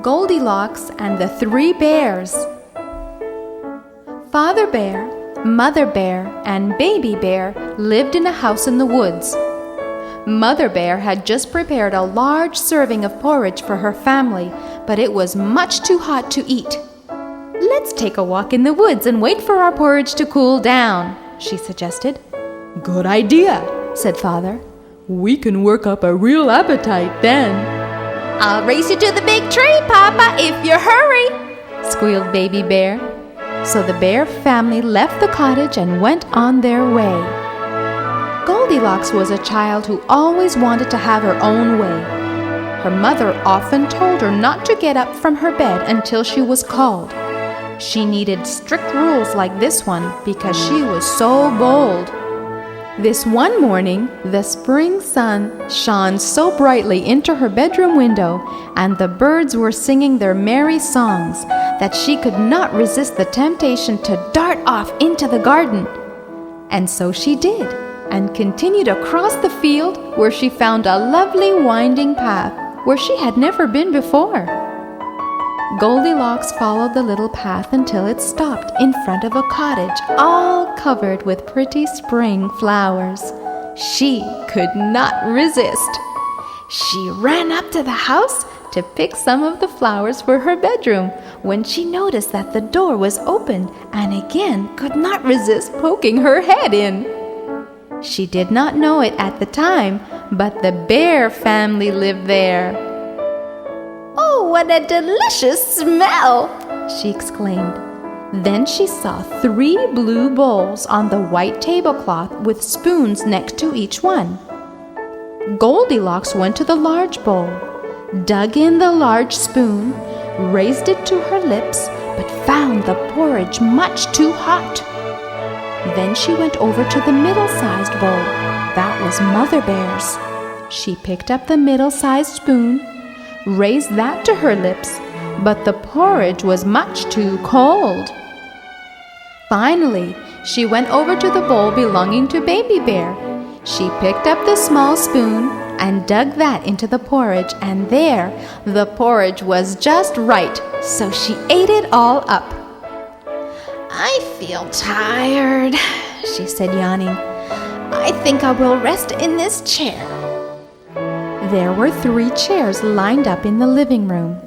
Goldilocks and the Three Bears. Father Bear, Mother Bear, and Baby Bear lived in a house in the woods. Mother Bear had just prepared a large serving of porridge for her family, but it was much too hot to eat. "Let's take a walk in the woods and wait for our porridge to cool down," she suggested. "Good idea," said Father. "We can work up a real appetite then." "I'll race you to the big tree, Papa, if you hurry," squealed Baby Bear. So the bear family left the cottage and went on their way. Goldilocks was a child who always wanted to have her own way. Her mother often told her not to get up from her bed until she was called. She needed strict rules like this one because she was so bold. This one morning, the spring sun shone so brightly into her bedroom window, and the birds were singing their merry songs, that she could not resist the temptation to dart off into the garden. And so she did, and continued across the field where she found a lovely winding path where she had never been before. Goldilocks followed the little path until it stopped in front of a cottage all covered with pretty spring flowers. She could not resist. She ran up to the house to pick some of the flowers for her bedroom when she noticed that the door was open and again could not resist poking her head in. She did not know it at the time, but the bear family lived there. "Oh, what a delicious smell!" she exclaimed. Then she saw 3 blue bowls on the white tablecloth with spoons next to each one. Goldilocks went to the large bowl, dug in the large spoon, raised it to her lips, but found the porridge much too hot. Then she went over to the middle-sized bowl. That was Mother Bear's. She picked up the middle-sized spoon, raised that to her lips, but the porridge was much too cold. Finally, she went over to the bowl belonging to Baby Bear. She picked up the small spoon and dug that into the porridge, and there, the porridge was just right, so she ate it all up. "I feel tired," she said, yawning. "I think I will rest in this chair." There were 3 chairs lined up in the living room.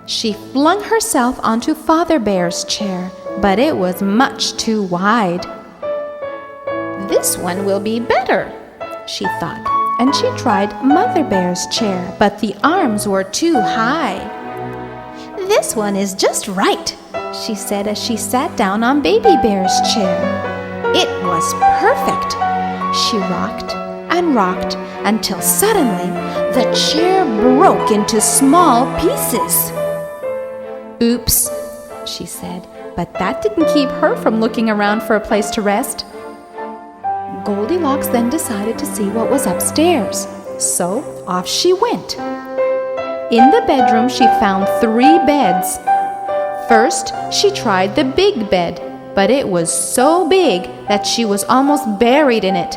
She flung herself onto Father Bear's chair, but it was much too wide. "This one will be better," she thought, and she tried Mother Bear's chair, but the arms were too high. "This one is just right," she said as she sat down on Baby Bear's chair. It was perfect. She rocked and rocked until suddenly the chair broke into small pieces. "Oops," she said, but that didn't keep her from looking around for a place to rest. Goldilocks then decided to see what was upstairs, so off she went. In the bedroom, she found 3 beds. First, she tried the big bed, but it was so big that she was almost buried in it.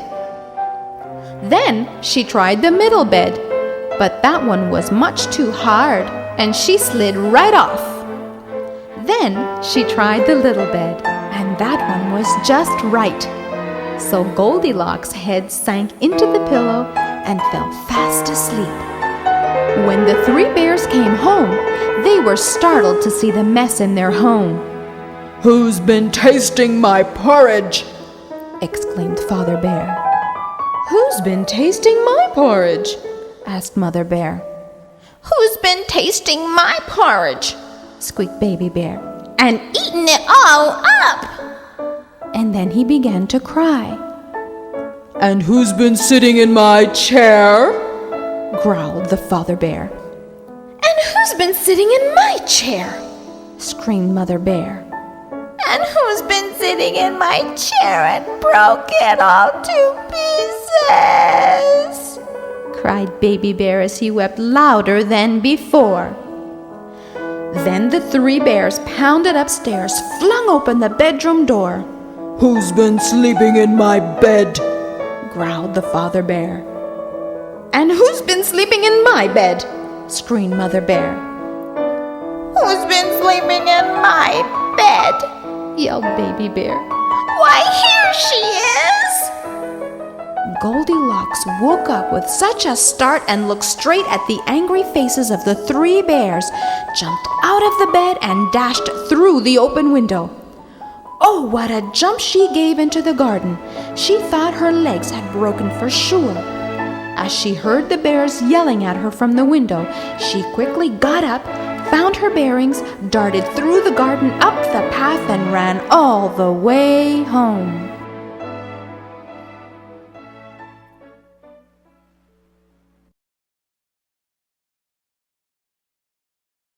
Then she tried the middle bed, but that one was much too hard, and she slid right off. Then she tried the little bed, and that one was just right. So Goldilocks' head sank into the pillow and fell fast asleep. When the 3 bears came home, they were startled to see the mess in their home. "Who's been tasting my porridge?" exclaimed Father Bear. "Who's been tasting my porridge?" asked Mother Bear. "Who's been tasting my porridge?" squeaked Baby Bear. "And eaten it all up!" And then he began to cry. "And who's been sitting in my chair?" growled the Father Bear. "And who's been sitting in my chair?" screamed Mother Bear. "And who's been sitting in my chair and broke it all to pieces?" cried Baby Bear as he wept louder than before. Then the 3 bears pounded upstairs, flung open the bedroom door. "Who's been sleeping in my bed?" growled the Father Bear. "And who's been sleeping in my bed?" screamed Mother Bear. Who's been sleeping in my bed? yelled Baby Bear. Why, here she is! Goldilocks woke up with such a start and looked straight at the angry faces of the 3 bears, jumped out of the bed and dashed through the open window. Oh, what a jump she gave into the garden! She thought her legs had broken for sure. As she heard the bears yelling at her from the window, she quickly got up, found her bearings, darted through the garden, up the path, and ran all the way home.